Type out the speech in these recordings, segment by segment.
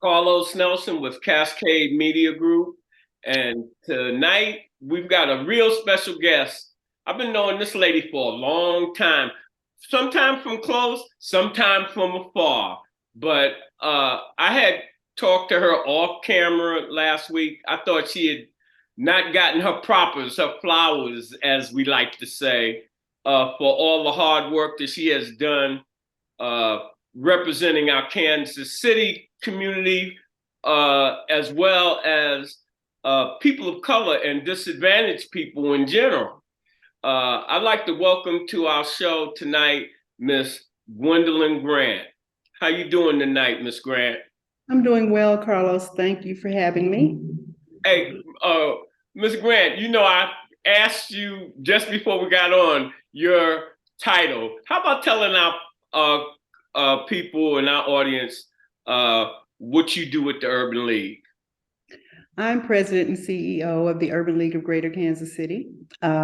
Carlos Nelson with Cascade Media Group. And tonight we've got a real special guest. I've been knowing this lady for a long time, sometimes from close, sometimes from afar. But I had talked to her off camera last week. I thought she had not gotten her propers, her flowers, as we like to say, for all the hard work that she has done uh, representing our Kansas City community, as well as people of color and disadvantaged people in general. I'd like to welcome to our show tonight, Miss Gwendolyn Grant. How you doing tonight, Miss Grant? I'm doing well, Carlos. Thank you for having me. Hey, Miss Grant, I asked you just before we got on your title. How about telling our uh, people in our audience what you do with the Urban League? I'm president and CEO of the Urban League of Greater Kansas City.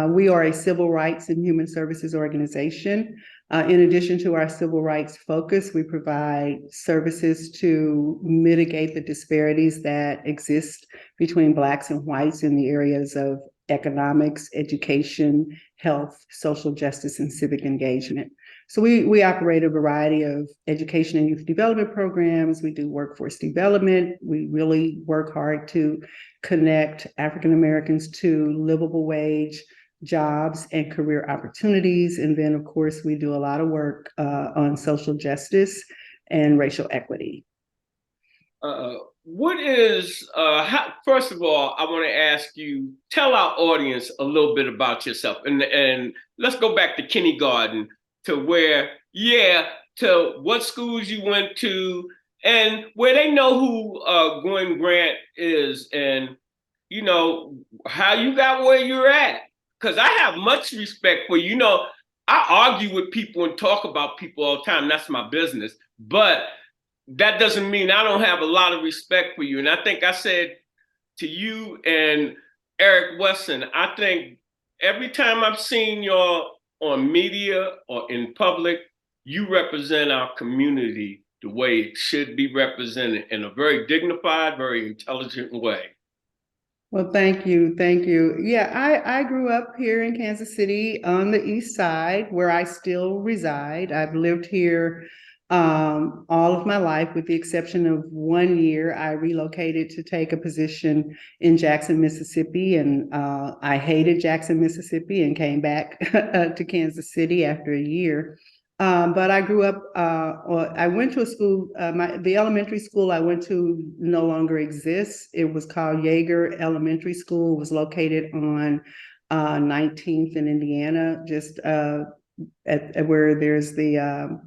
We are a civil rights and human services organization. In addition to our civil rights focus, we provide services to mitigate the disparities that exist between Blacks and whites in the areas of economics, education, health, social justice, and civic engagement. So we operate a variety of education and youth development programs. We do workforce development. We really work hard to connect African Americans to livable wage jobs and career opportunities. And then, of course, we do a lot of work on social justice and racial equity. What is, first of all, I want to ask you, tell our audience a little bit about yourself. And let's go back to kindergarten to where, yeah, to what schools you went to and where they know who Gwen Grant is and, how you got where you're at. Because I have much respect for you. I argue with people and talk about people all the time. That's my business. But that doesn't mean I don't have a lot of respect for you. And I think I said to you and Eric Wesson, I think every time I've seen y'all on media or in public, you represent our community the way it should be represented in a very dignified, very intelligent way. Well, thank you. Thank you. Yeah, I grew up here in Kansas City on the east side where I still reside. I've lived here all of my life, with the exception of 1 year. I relocated to take a position in Jackson, Mississippi, and I hated Jackson, Mississippi, and came back to Kansas City after a year. But I grew up, I went to a school, the elementary school I went to no longer exists. It was called Yeager Elementary School. It was located on 19th in Indiana, just at where there's the,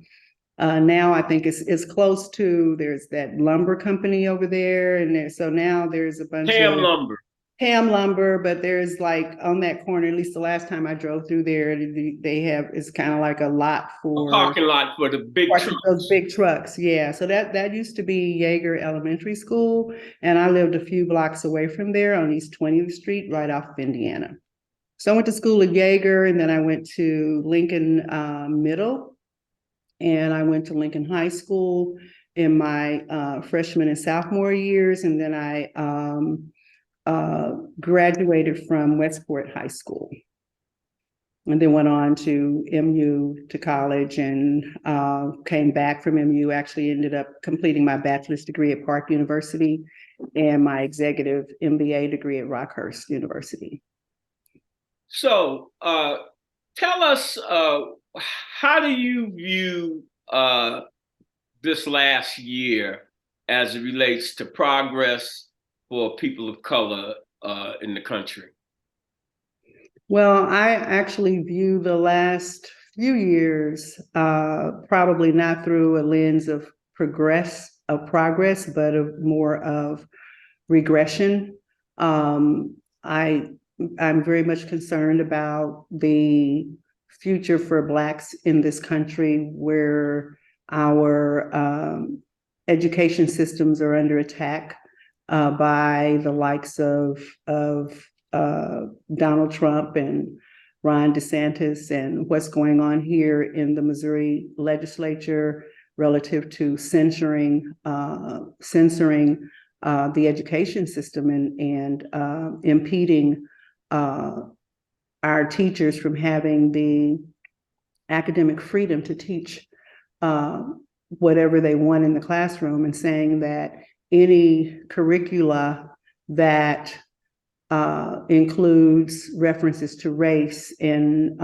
now I think it's close to, there's that lumber company over there. And so now there's a bunch Ham of lumber. Ham lumber, but there's like on that corner, at least the last time I drove through there, they have, it's kind of like a lot for a parking lot for the big trucks. Those big trucks. Yeah. So that used to be Yeager Elementary School. And I lived a few blocks away from there on East 20th Street, right off of Indiana. So I went to school at Yeager, and then I went to Lincoln Middle, and I went to Lincoln High School in my freshman and sophomore years. And then I graduated from Westport High School, and then went on to MU to college, and came back from MU. Actually ended up completing my bachelor's degree at Park University and my executive MBA degree at Rockhurst University. So tell us, how do you view this last year as it relates to progress for people of color in the country? Well, I actually view the last few years probably not through a lens of progress, but of more of regression. I'm very much concerned about the future for Blacks in this country, where our education systems are under attack by the likes of Donald Trump and Ron DeSantis, and what's going on here in the Missouri legislature relative to censoring the education system and impeding our teachers from having the academic freedom to teach whatever they want in the classroom, and saying that any curricula that includes references to race and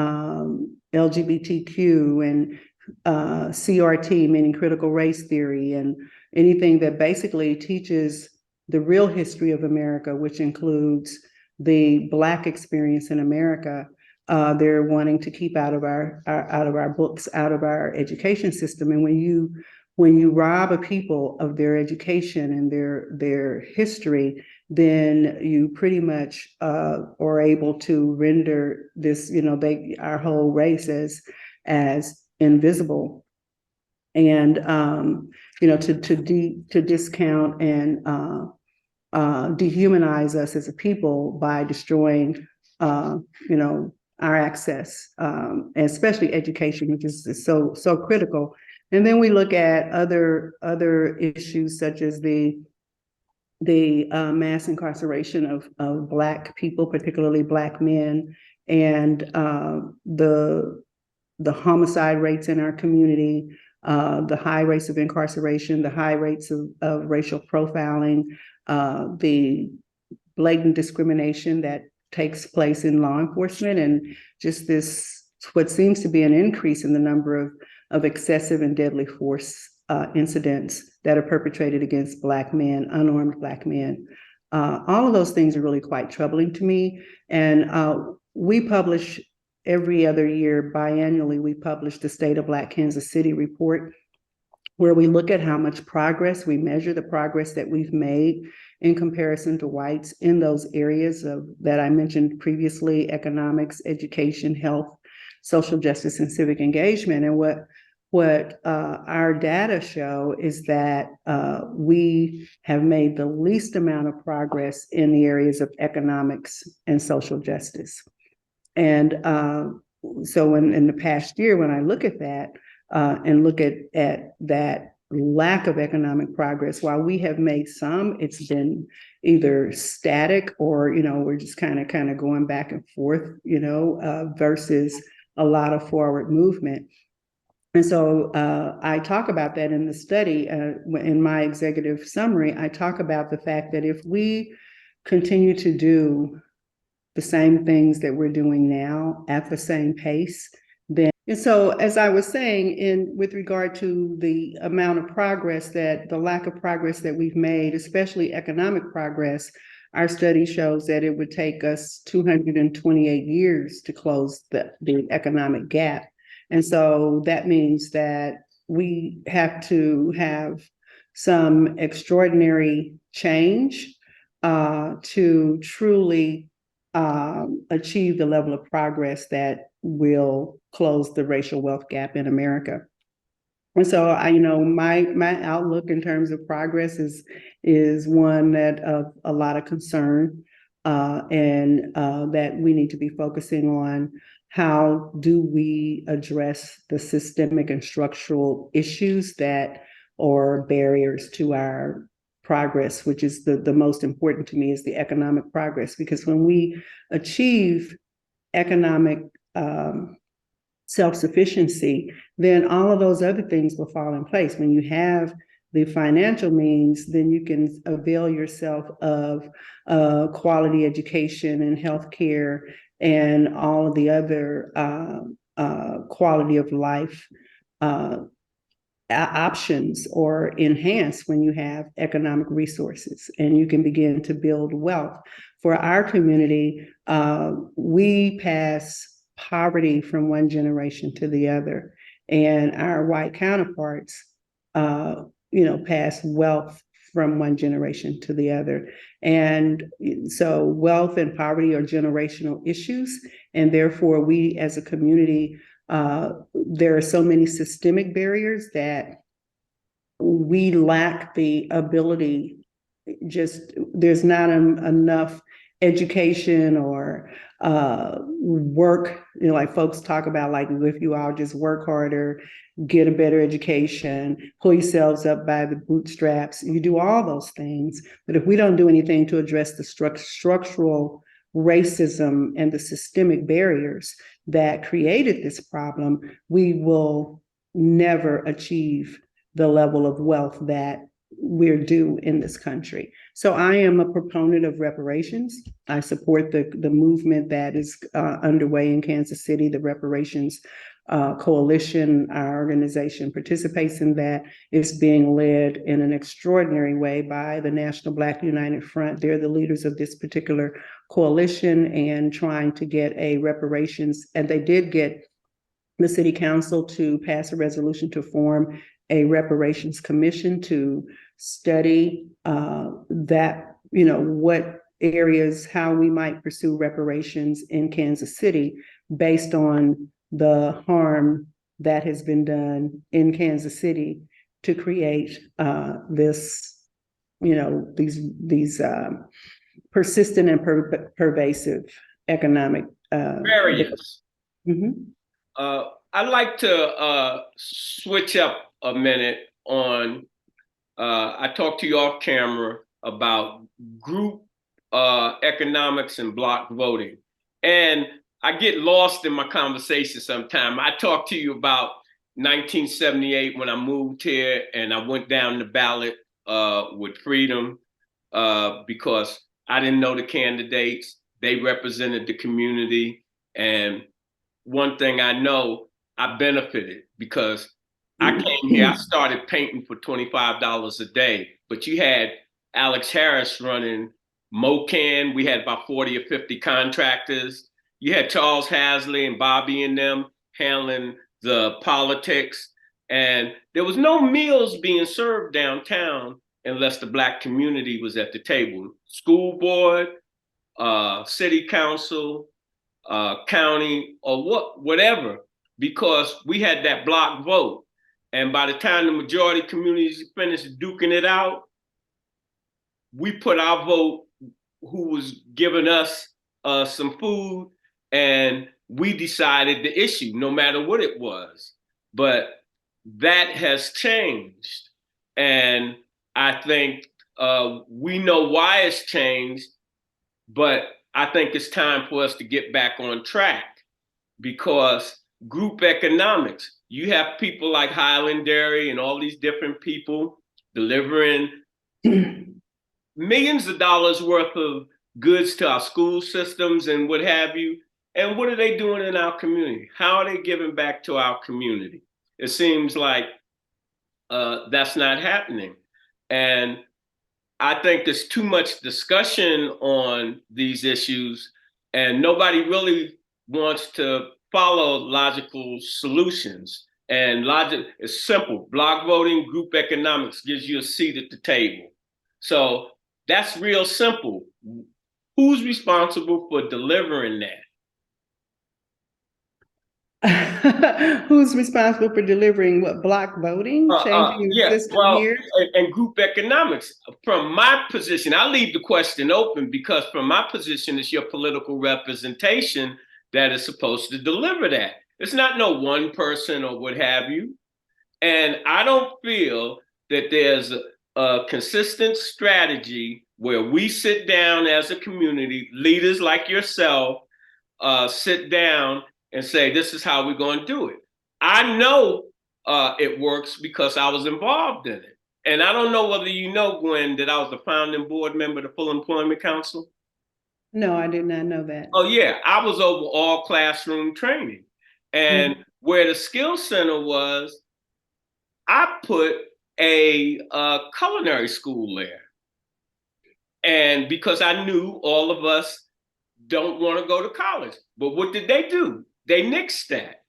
LGBTQ and CRT, meaning critical race theory, and anything that basically teaches the real history of America, which includes the Black experience in America, they're wanting to keep out of our books, out of our education system. And when you rob a people of their education and their history, then you pretty much are able to render this, our whole race as invisible, and to discount and dehumanize us as a people by destroying our access, especially education, which is so critical. And then we look at other issues such as the mass incarceration of Black people, particularly Black men, and the homicide rates in our community, the high rates of incarceration, the high rates of racial profiling, the blatant discrimination that takes place in law enforcement, and just what seems to be an increase in the number of excessive and deadly force incidents that are perpetrated against Black men, unarmed Black men. All of those things are really quite troubling to me. And we publish every other year, biannually, we publish the State of Black Kansas City report, where we look at how much progress, we measure the progress that we've made in comparison to whites in those areas that I mentioned previously: economics, education, health, social justice, and civic engagement. And what our data show is that we have made the least amount of progress in the areas of economics and social justice. And so in the past year, when I look at that and look at that lack of economic progress, while we have made some, it's been either static or, we're just kind of going back and forth, versus a lot of forward movement. And so I talk about that in the study. In my executive summary, I talk about the fact that if we continue to do the same things that we're doing now at the same pace, then, and so as I was saying, with regard to the amount of progress, the lack of progress that we've made, especially economic progress, our study shows that it would take us 228 years to close the economic gap. And so that means that we have to have some extraordinary change to truly achieve the level of progress that will close the racial wealth gap in America. And so my outlook in terms of progress is one that of a lot of concern, and that we need to be focusing on how do we address the systemic and structural issues that are barriers to our progress, which is the most important to me, is the economic progress. Because when we achieve economic self-sufficiency, then all of those other things will fall in place. When you have the financial means, then you can avail yourself of quality education and healthcare and all of the other quality of life options or enhanced when you have economic resources, and you can begin to build wealth. For our community, we pass poverty from one generation to the other, and our white counterparts, pass wealth from one generation to the other. And so wealth and poverty are generational issues, and therefore we as a community, there are so many systemic barriers that we lack the ability, there's not enough education or work, like folks talk about, like if you all just work harder, get a better education, pull yourselves up by the bootstraps, you do all those things. But if we don't do anything to address the structural racism and the systemic barriers that created this problem, we will never achieve the level of wealth that we're due in this country. So I am a proponent of reparations. I support the movement that is underway in Kansas City, the reparations coalition. Our organization participates in that. It's being led in an extraordinary way by the National Black United Front. They're the leaders of this particular coalition and trying to get a reparations, and they did get the city council to pass a resolution to form a reparations commission to study that, what areas, how we might pursue reparations in Kansas City based on the harm that has been done in Kansas City to create this, these persistent and pervasive economic barriers. Mm-hmm. I'd like to switch up a minute on, I talked to you off camera about group economics and block voting. And I get lost in my conversation sometimes. I talked to you about 1978 when I moved here and I went down the ballot with Freedom because I didn't know the candidates. They represented the community. And one thing I know, I benefited because I came here, I started painting for $25 a day, but you had Alex Harris running MoCan. We had about 40 or 50 contractors. You had Charles Hasley and Bobby and them handling the politics. And there was no meals being served downtown unless the Black community was at the table. School board, city council, county, or whatever, because we had that block vote. And by the time the majority communities finished duking it out, we put our vote, who was giving us some food, and we decided the issue, no matter what it was. But that has changed. And I think we know why it's changed, but I think it's time for us to get back on track because group economics, you have people like Highland Dairy and all these different people delivering millions of dollars worth of goods to our school systems and what have you. And what are they doing in our community? How are they giving back to our community? It seems like that's not happening. And I think there's too much discussion on these issues, and nobody really wants to follow logical solutions. And logic is simple. Block voting, group economics gives you a seat at the table. So that's real simple. Who's responsible for delivering that? Who's responsible for delivering what? Block voting, changing the system here? And group economics. From my position, I leave the question open because from my position, it's your political representation that is supposed to deliver that. It's not no one person or what have you. And I don't feel that there's a consistent strategy where we sit down as a community, leaders like yourself, sit down and say, this is how we're going to do it. I know it works because I was involved in it. And I don't know whether you know, Gwen, that I was the founding board member of the Full Employment Council. No, I did not know that. Oh, yeah. I was over all classroom training. And where the skill center was, I put a culinary school there. And because I knew all of us don't want to go to college. But what did they do? They nixed that.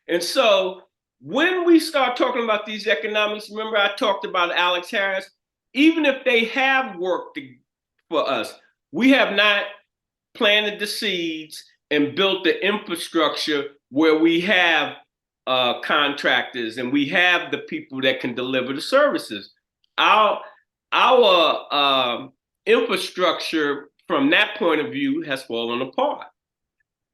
And so when we start talking about these economics, remember I talked about Alex Harris, even if they have worked for us, we have not planted the seeds and built the infrastructure where we have contractors and we have the people that can deliver the services. Our infrastructure from that point of view, has fallen apart.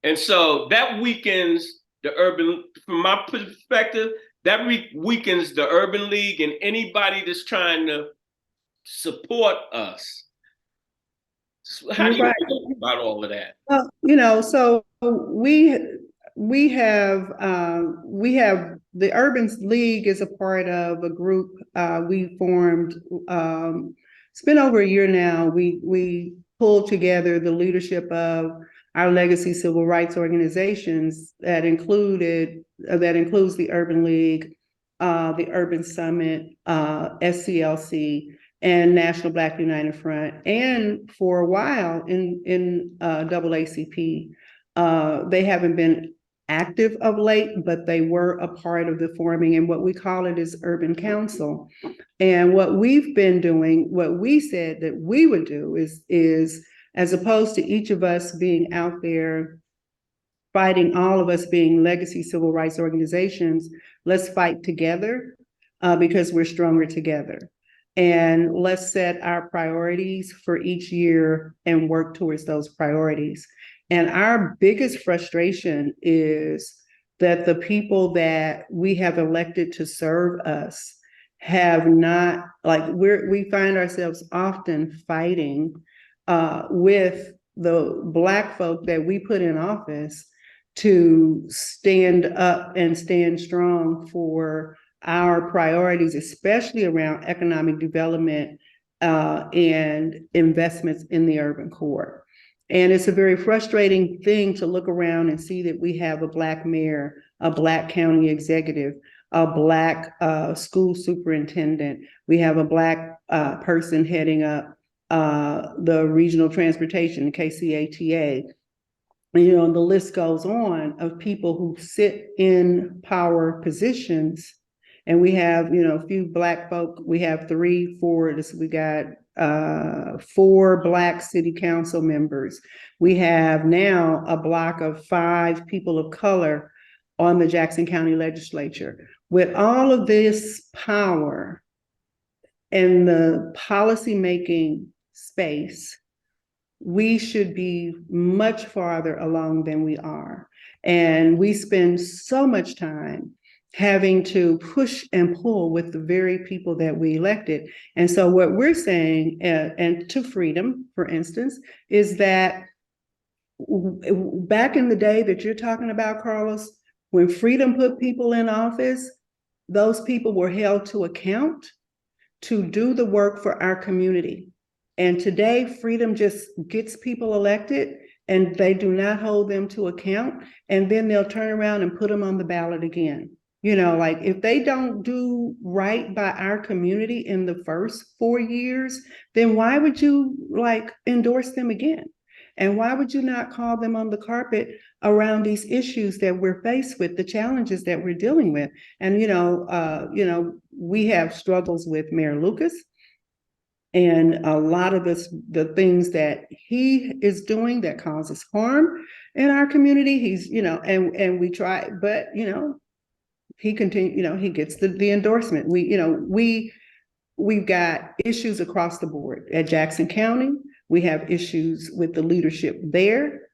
And so that weakens the urban, from my perspective, that weakens the Urban League and anybody that's trying to support us. How do you feel about all of that? Well, so we have the Urban League is a part of a group we formed. It's been over a year now. We pulled together the leadership of our legacy civil rights organizations that includes the Urban League, the Urban Summit, SCLC, and National Black United Front, and for a while in AACP. They haven't been active of late, but they were a part of the forming, and what we call it is Urban Council. And what we've been doing, what we said that we would do is as opposed to each of us being out there fighting, all of us being legacy civil rights organizations, let's fight together because we're stronger together. And let's set our priorities for each year and work towards those priorities. And our biggest frustration is that the people that we have elected to serve us have not, we find ourselves often fighting with the Black folk that we put in office to stand up and stand strong for our priorities, especially around economic development and investments in the urban core. And it's a very frustrating thing to look around and see that we have a Black mayor, a Black county executive, a Black school superintendent. We have a Black person heading up the regional transportation, KCATA. And the list goes on of people who sit in power positions. And we have, a few Black folk. We have 3, 4. We got 4 Black city council members. We have now a block of 5 people of color on the Jackson County legislature. With all of this power in the policymaking space, we should be much farther along than we are. And we spend so much time having to push and pull with the very people that we elected. And so what we're saying, and to Freedom, for instance, is that back in the day that you're talking about, Carlos, when Freedom put people in office, those people were held to account to do the work for our community. And today, Freedom just gets people elected and they do not hold them to account. And then they'll turn around and put them on the ballot again. If they don't do right by our community in the first 4 years, then why would you endorse them again? And why would you not call them on the carpet around these issues that we're faced with, the challenges that we're dealing with? And, we have struggles with Mayor Lucas. And a lot of the things that he is doing that causes harm in our community, he's, and we try, but, he continues, he gets the endorsement. We've got issues across the board at Jackson County. We have issues with the leadership there.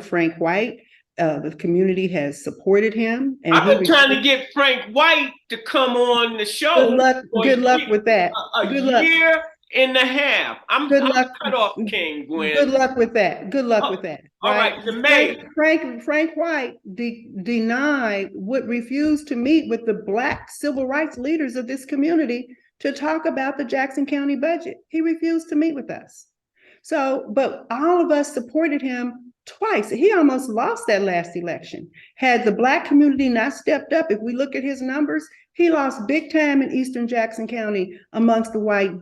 Frank White, the community has supported him. And I've been trying to get Frank White to come on the show. Good luck with that. A year and a half. I'm cut off, King Gwen. Good luck with that. All right, the mayor. Frank White refused to meet with the Black civil rights leaders of this community to talk about the Jackson County budget. He refused to meet with us. So, but all of us supported him twice. He almost lost that last election. Had the Black community not stepped up, if we look at his numbers, he lost big time in Eastern Jackson County amongst the white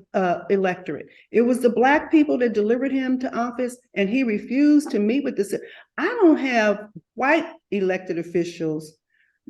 electorate. It was the Black people that delivered him to office, and he refused to meet with the. I don't have white elected officials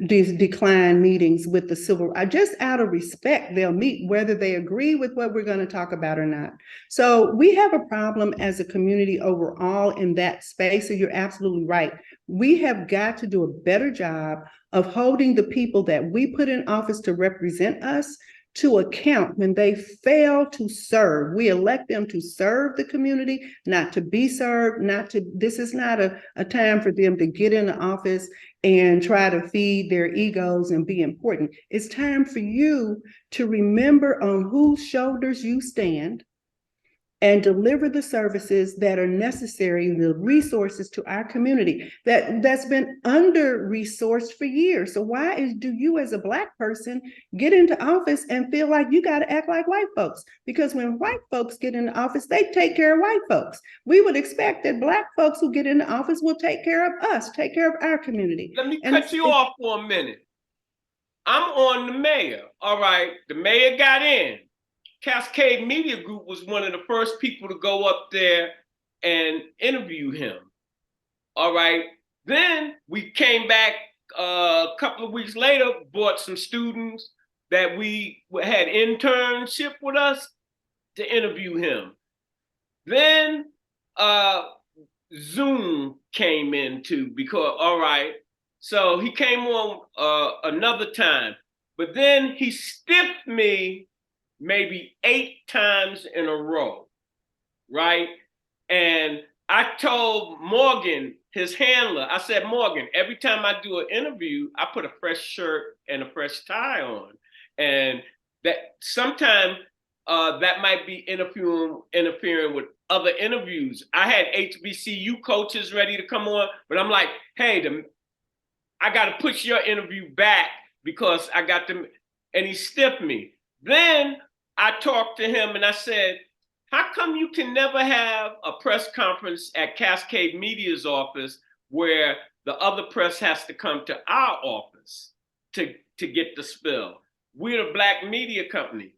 decline meetings with the civil. Just out of respect, they'll meet whether they agree with what we're going to talk about or not. So we have a problem as a community overall in that space. So you're absolutely right. We have got to do a better job of holding the people that we put in office to represent us to account when they fail to serve. We elect them to serve the community, not to be served, this is not a time for them to get in the office and try to feed their egos and be important. It's time for you to remember on whose shoulders you stand and deliver the services that are necessary, the resources to our community that's been under-resourced for years. So do you as a Black person get into office and feel like you got to act like white folks? Because when white folks get into office, they take care of white folks. We would expect that Black folks who get into office will take care of us, take care of our community. Let me cut you off for a minute. I'm on the mayor. All right, the mayor got in. Cascade Media Group was one of the first people to go up there and interview him. All right. Then we came back a couple of weeks later, brought some students that we had internship with us to interview him. Then Zoom came in too, because, all right, so he came on another time, but then he stiffed me maybe 8 times in a row, right? And I told Morgan, his handler, I said, Morgan, every time I do an interview, I put a fresh shirt and a fresh tie on. And that sometimes that might be interfering with other interviews. I had HBCU coaches ready to come on, but I'm like, hey, I got to push your interview back because I got them, and he stiffed me. Then I talked to him and I said, how come you can never have a press conference at Cascade Media's office where the other press has to come to our office to get the spill? We're a Black media company.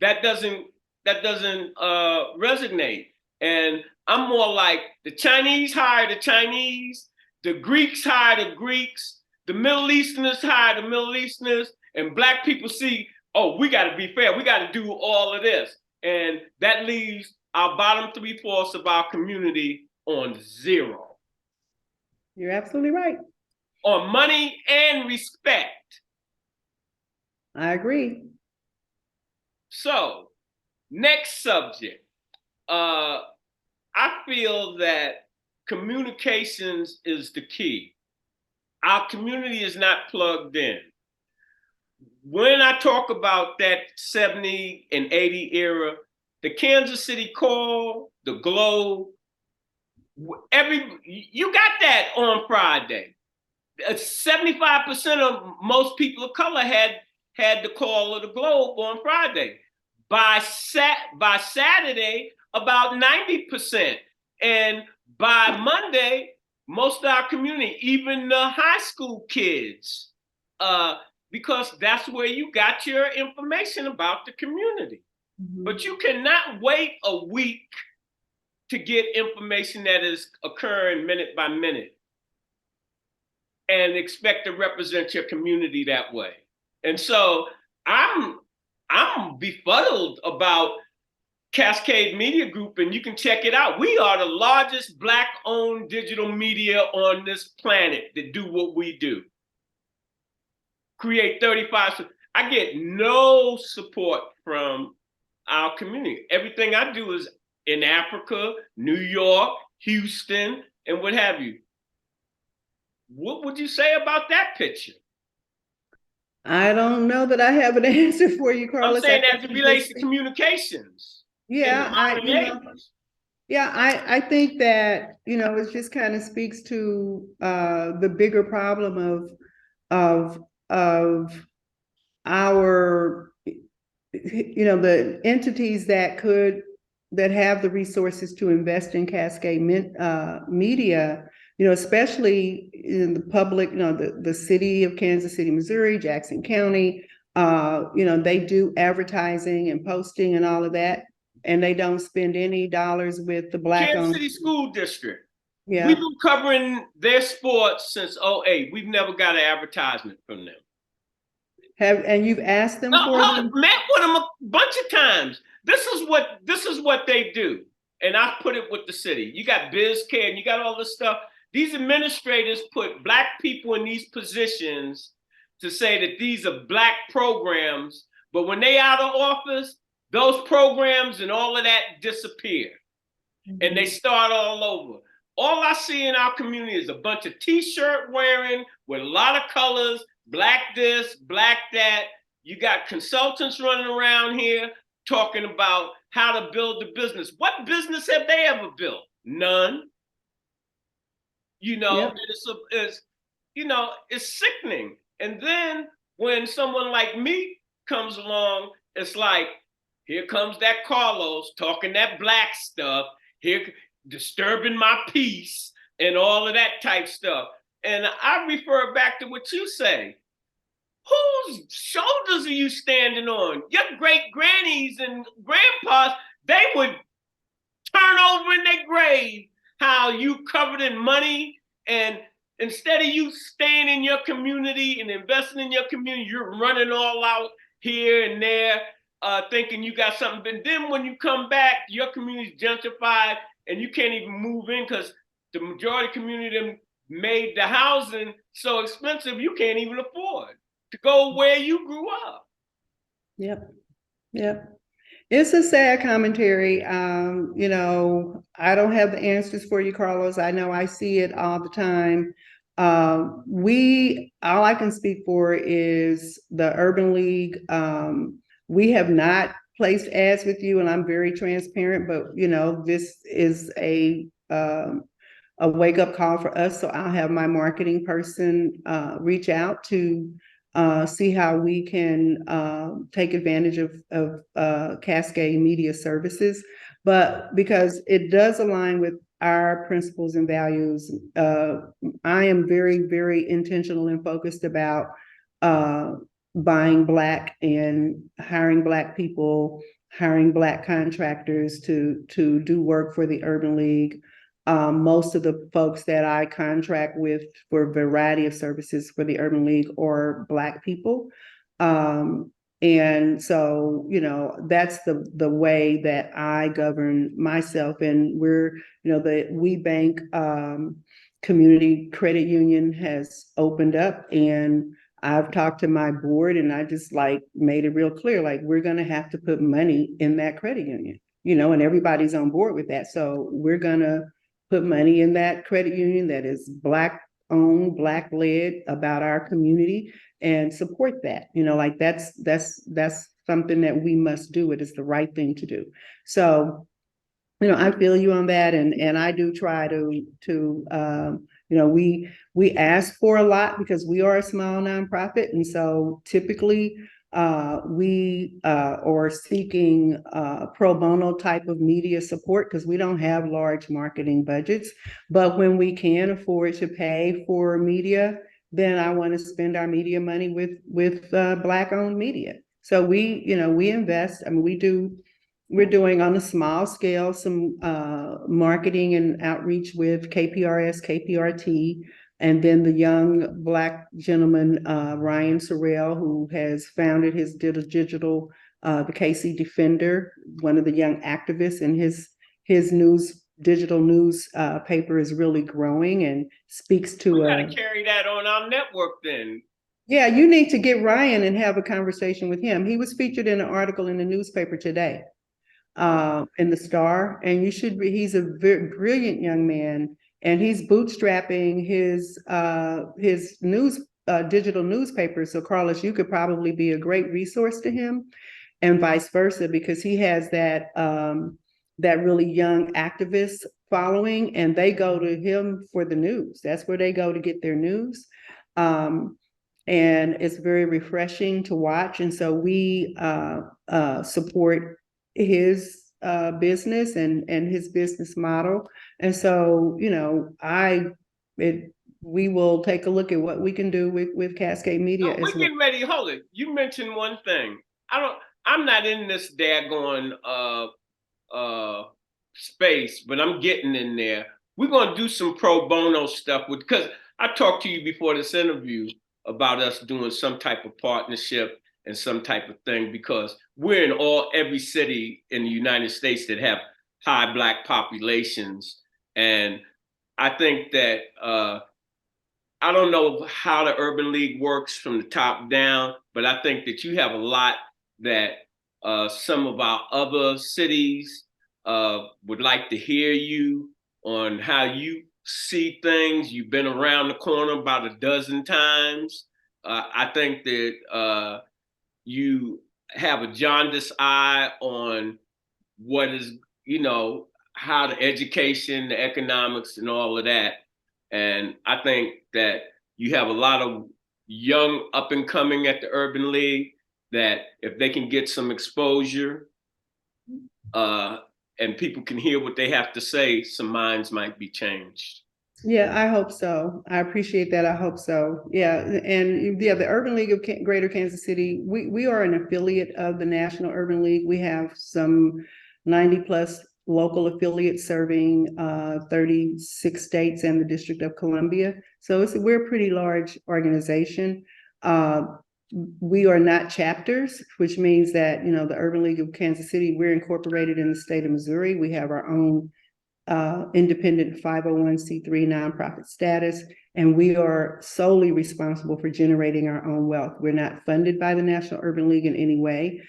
That doesn't resonate. And I'm more like, the Chinese hire the Chinese, the Greeks hire the Greeks, the Middle Easterners hire the Middle Easterners, and Black people see, oh, we got to be fair. We got to do all of this. And that leaves our bottom 3/4 of our community on zero. You're absolutely right. On money and respect. I agree. So, next subject. I feel that communications is the key. Our community is not plugged in. When I talk about that 70 and 80 era, the Kansas City Call, the Globe, you got that on Friday. 75% of most people of color had the Call of the Globe on Friday. By Saturday, about 90%. And by Monday, most of our community, even the high school kids, because that's where you got your information about the community. Mm-hmm. But you cannot wait a week to get information that is occurring minute by minute and expect to represent your community that way. And so I'm befuddled about Cascade Media Group, and you can check it out. We are the largest Black-owned digital media on this planet that do what we do. Create 35. I get no support from our community. Everything I do is in Africa, New York, Houston, and what have you. What would you say about that picture? I don't know that I have an answer for you, Carlos. I'm saying as it relates to communications. Yeah, I think that, it just kind of speaks to the bigger problem of our, the entities that have the resources to invest in Cascade Media, especially in the public, the city of Kansas City, Missouri, Jackson County, they do advertising and posting and all of that, and they don't spend any dollars with the Black Kansas City School District. Yeah. We've been covering their sports since 2008. We've never got an advertisement from them. And you've asked them for them? Met with them a bunch of times. This is what they do. And I put it with the city. You got BizCare and you got all this stuff. These administrators put Black people in these positions to say that these are Black programs, But when they out of office, those programs and all of that disappear. And they start all over. All I see in our community is a bunch of t-shirt wearing with a lot of colors, black this, black that. You got consultants running around here talking about how to build the business. What business have they ever built? None. Yep. It's sickening. And then when someone like me comes along, it's like, here comes that Carlos talking that black stuff, here disturbing my peace and all of that type stuff. And I refer back to what you say. Whose shoulders are you standing on? Your great grannies and grandpas, they would turn over in their grave how you covered in money, and instead of you staying in your community and investing in your community, you're running all out here and there, thinking you got something. But then when you come back, your community's gentrified and you can't even move in because the majority of the community made the housing so expensive you can't even afford to go where you grew up. Yep. Yep. It's a sad commentary. I don't have the answers for you, Carlos. I know I see it all the time. All I can speak for is the Urban League. We have not placed ads with you, and I'm very transparent, but this is a wake up call for us. So I'll have my marketing person reach out to see how we can take advantage of Cascade Media Services. But because it does align with our principles and values, I am very, very intentional and focused about buying Black and hiring Black people, hiring Black contractors to do work for the Urban League. Most of the folks that I contract with for a variety of services for the Urban League are Black people. And so, that's the way that I govern myself. And the We Bank Community Credit Union has opened up, and I've talked to my board, and I just made it real clear, we're going to have to put money in that credit union, and everybody's on board with that. So we're going to put money in that credit union that is Black owned, Black led, about our community, and support that. That's something that we must do. It is the right thing to do. So, I feel you on that, and I do try to we ask for a lot because we are a small nonprofit, and so typically we are seeking pro bono type of media support because we don't have large marketing budgets. But when we can afford to pay for media, then I want to spend our media money with Black owned media. So we invest. I mean, we're doing on a small scale some marketing and outreach with KPRS, KPRT. And then the young Black gentleman, Ryan Sorrell, who has founded his digital, the KC Defender, one of the young activists, and his digital news paper is really growing and speaks to. We got to carry that on our network then. Yeah, you need to get Ryan and have a conversation with him. He was featured in an article in the newspaper today, in the Star, and he's a very brilliant young man. And he's bootstrapping his digital newspaper. So Carlos, you could probably be a great resource to him, and vice versa, because he has that really young activist following, and they go to him for the news. That's where they go to get their news. And it's very refreshing to watch. And so we support his business and his business model. And so, we will take a look at what we can do with Cascade Media. No, we're getting ready. Hold it. You mentioned one thing. I'm not in this daggone space, but I'm getting in there. We're going to do some pro bono stuff because I talked to you before this interview about us doing some type of partnership and some type of thing, because we're in every city in the United States that have high Black populations. And I think that I don't know how the Urban League works from the top down, but I think that you have a lot that some of our other cities would like to hear you on how you see things. You've been around the corner about a dozen times. I think that you have a jaundiced eye on what is, how the education, the economics, and all of that. And I think that you have a lot of young up and coming at the Urban League that if they can get some exposure and people can hear what they have to say, some minds might be changed. Yeah, I hope so. I appreciate that. I hope so. Yeah, and yeah, the Urban League of Greater Kansas City, we are an affiliate of the National Urban League. We have some 90 plus local affiliates serving 36 states and the District of Columbia. So we're a pretty large organization. We are not chapters, which means that, the Urban League of Kansas City, we're incorporated in the state of Missouri. We have our own independent 501c3 nonprofit status, and we are solely responsible for generating our own wealth. We're not funded by the National Urban League in any way.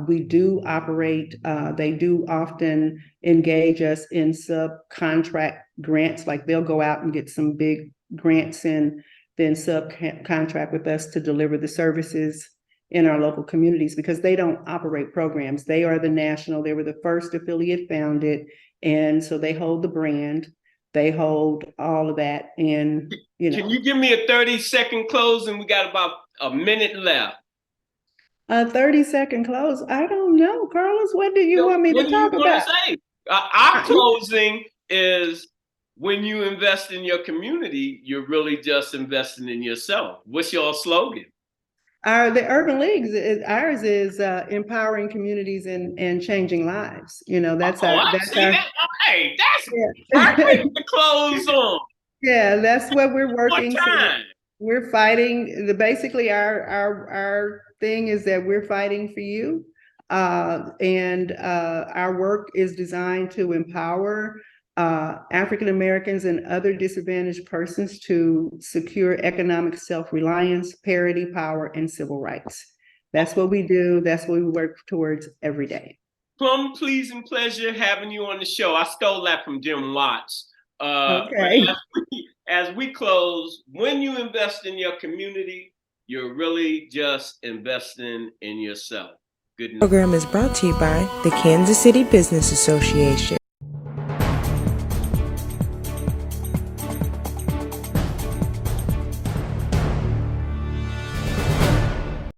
We do operate, they do often engage us in subcontract grants, like they'll go out and get some big grants and then subcontract with us to deliver the services in our local communities, because they don't operate programs. They are the national, they were the first affiliate founded. And so they hold the brand, they hold all of that. And, Can you give me a 30-second close? And we got about a minute left. A 30-second close? I don't know, Carlos. What do you want me to talk about? Say? Our closing is when you invest in your community, you're really just investing in yourself. What's your slogan? The Urban Leagues, ours is empowering communities and changing lives. That's Hey, that's perfect to close on. Yeah, that's what we're working to. We're fighting. Basically, our thing is that we're fighting for you, and our work is designed to empower African Americans and other disadvantaged persons to secure economic self-reliance, parity, power, and civil rights. That's what we do. That's what we work towards every day. Plum, please, and pleasure having you on the show. I stole that from Jim Watts. Okay. As we close, when you invest in your community, you're really just investing in yourself. Good night. Program is brought to you by the Kansas City Business Association.